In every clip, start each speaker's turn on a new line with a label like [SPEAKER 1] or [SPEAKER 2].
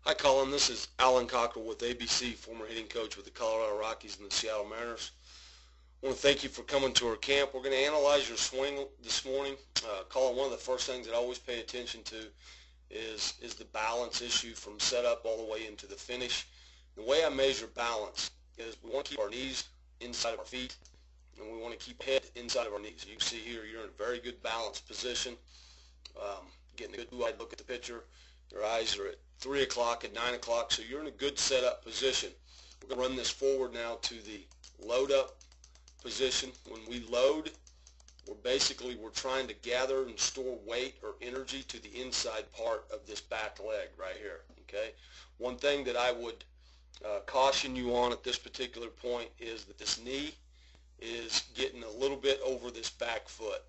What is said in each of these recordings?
[SPEAKER 1] Hi Colin, this is Alan Cockrell with ABC, former hitting coach with the Colorado Rockies and the Seattle Mariners. I want to thank you for coming to our camp. We're going to analyze your swing this morning. Colin, one of the first things that I always pay attention to is the balance issue from setup all the way into the finish. The way I measure balance is we want to keep our knees inside of our feet, and we want to keep head inside of our knees. You can see here you're in a very good balanced position, getting a good wide look at the pitcher. Your eyes are at 3 o'clock, at 9 o'clock, so you're in a good setup position. We're going to run this forward now to the load up position. When we load, we're trying to gather and store weight or energy to the inside part of this back leg right here. Okay. One thing that I would caution you on at this particular point is that this knee is getting a little bit over this back foot,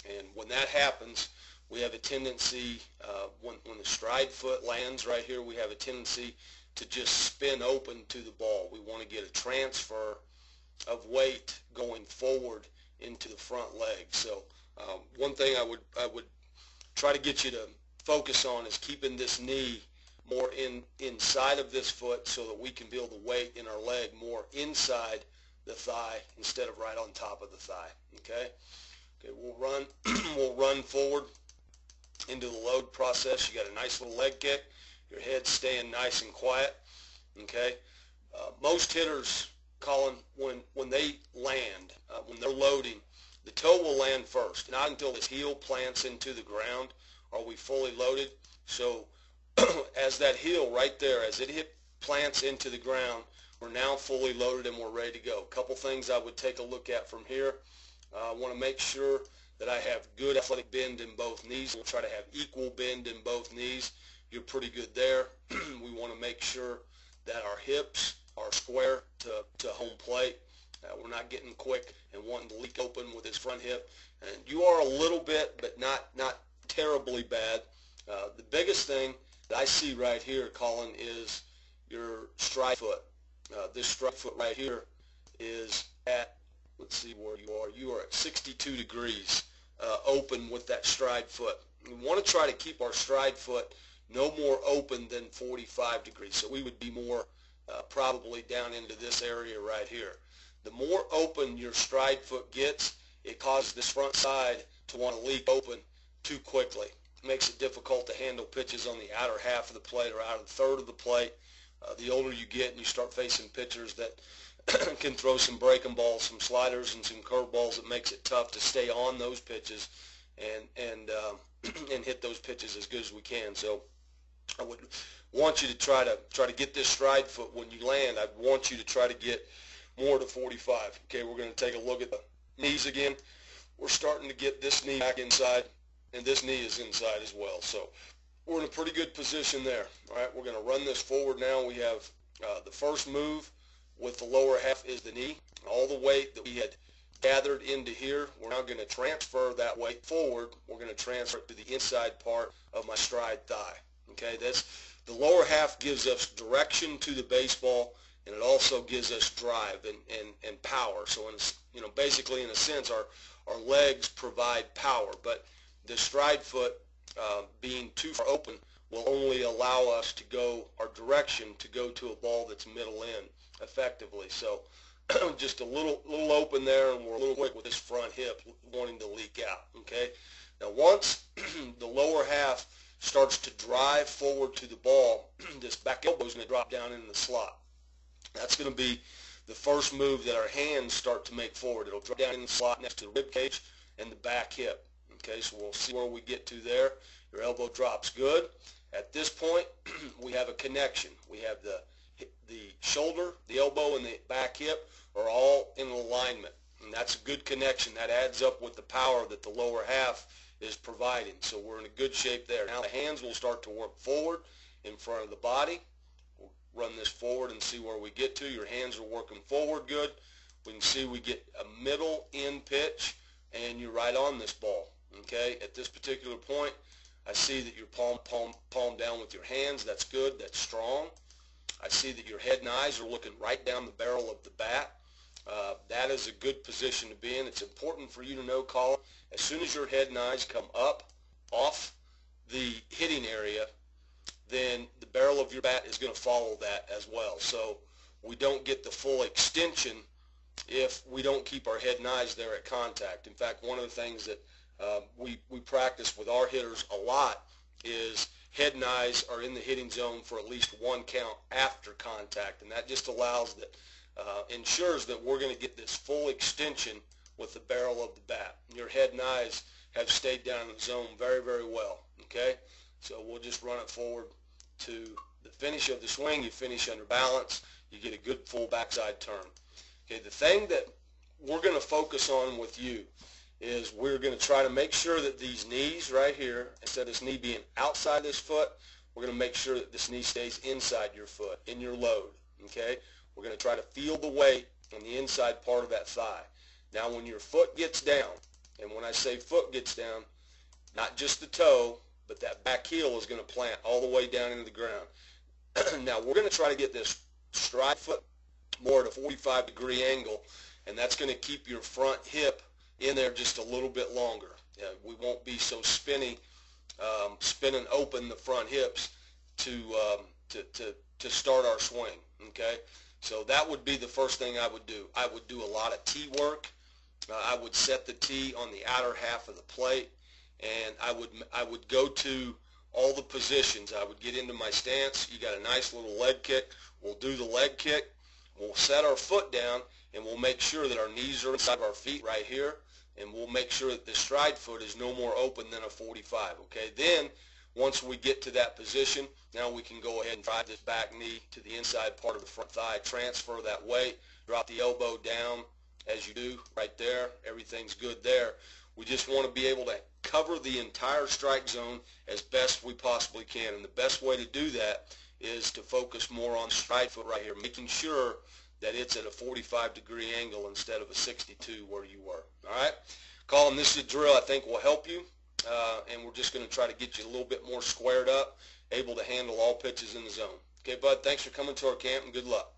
[SPEAKER 1] and when that happens, we have a tendency, when the stride foot lands right here, we have a tendency to just spin open to the ball. We want to get a transfer of weight going forward into the front leg. So one thing I would try to get you to focus on is keeping this knee more inside of this foot so that we can feel the weight in our leg more inside the thigh instead of right on top of the thigh. Okay, we'll run forward into the load process. You got a nice little leg kick. Your head's staying nice and quiet. Okay. Most hitters, Colin, when they land, when they're loading, the toe will land first. Not until this heel plants into the ground are we fully loaded. So as that heel right there, as it plants into the ground, we're now fully loaded and we're ready to go. A couple things I would take a look at from here. I want to make sure that I have good athletic bend in both knees. We'll try to have equal bend in both knees. You're pretty good there. We want to make sure that our hips are square to home plate. We're not getting quick and wanting to leak open with his front hip. And you are a little bit, but not terribly bad. The biggest thing that I see right here, Colin, is your stride foot. This stride foot right here is at, let's see where you are. You are at 62 degrees open with that stride foot. We want to try to keep our stride foot no more open than 45 degrees. So we would be more probably down into this area right here. The more open your stride foot gets, it causes this front side to want to leak open too quickly. It makes it difficult to handle pitches on the outer half of the plate or outer third of the plate. The older you get and you start facing pitchers that can throw some breaking balls, some sliders, and some curveballs, it makes it tough to stay on those pitches and hit those pitches as good as we can. So I would want you to try to get this stride foot when you land. I'd want you to try to get more to 45. Okay, we're going to take a look at the knees again. We're starting to get this knee back inside, and this knee is inside as well. So we're in a pretty good position there. All right, we're going to run this forward now. We have the first move with the lower half is the knee. All the weight that we had gathered into here, we're now going to transfer that weight forward. We're going to transfer it to the inside part of my stride thigh. Okay, that's the lower half gives us direction to the baseball, and it also gives us drive and power. So basically in a sense, our legs provide power, but the stride foot being too far open will only allow us to go our direction to go to a ball that's middle in effectively. So just a little open there, and we're a little quick with this front hip wanting to leak out. Okay, now once the lower half starts to drive forward to the ball, this back elbow is going to drop down in the slot. That's going to be the first move that our hands start to make forward. It'll drop down in the slot next to the rib cage and the back hip. Okay, so we'll see where we get to there. Your elbow drops good. At this point, we have a connection. We have the shoulder, the elbow, and the back hip are all in alignment, and that's a good connection. That adds up with the power that the lower half is providing. So we're in a good shape there. Now the hands will start to work forward in front of the body. We'll run this forward and see where we get to. Your hands are working forward good. We can see we get a middle in pitch, and you're right on this ball. Okay, at this particular point, I see that you're palm down with your hands. That's good. That's strong. I see that your head and eyes are looking right down the barrel of the bat. That is a good position to be in. It's important for you to know, Colin, as soon as your head and eyes come up off the hitting area, then the barrel barrel of your bat is going to follow that as well. So we don't get the full extension if we don't keep our head and eyes there at contact. In fact, one of the things that we practice with our hitters a lot is head and eyes are in the hitting zone for at least one count after contact, and that just allows that, ensures that we're going to get this full extension with the barrel of the bat. Your head and eyes have stayed down in the zone very, very well, okay? So we'll just run it forward to the finish of the swing. You finish under balance. You get a good full backside turn. Okay, the thing that we're going to focus on with you is we're going to try to make sure that these knees right here, instead of this knee being outside this foot, we're going to make sure that this knee stays inside your foot, in your load, okay? We're going to try to feel the weight on the inside part of that thigh. Now, when your foot gets down, and when I say foot gets down, not just the toe, but that back heel is going to plant all the way down into the ground. Now, we're going to try to get this stride foot more at a 45-degree angle, and that's going to keep your front hip in there just a little bit longer. We won't be so spinning open the front hips to start our swing, okay? So that would be the first thing I would do. I would do a lot of tee work. I would set the tee on the outer half of the plate, and I would go to all the positions. I would get into my stance. You got a nice little leg kick. We'll do the leg kick. We'll set our foot down, and we'll make sure that our knees are inside of our feet right here, and we'll make sure that the stride foot is no more open than a 45, okay? Then, once we get to that position, now we can go ahead and drive this back knee to the inside part of the front thigh, transfer that weight, drop the elbow down as you do right there. Everything's good there. We just want to be able to cover the entire strike zone as best we possibly can, and the best way to do that is to focus more on the stride foot right here, making sure that it's at a 45-degree angle instead of a 62 where you were. All right? Colin, this is a drill I think will help you, and we're just going to try to get you a little bit more squared up, able to handle all pitches in the zone. Okay, bud, thanks for coming to our camp, and good luck.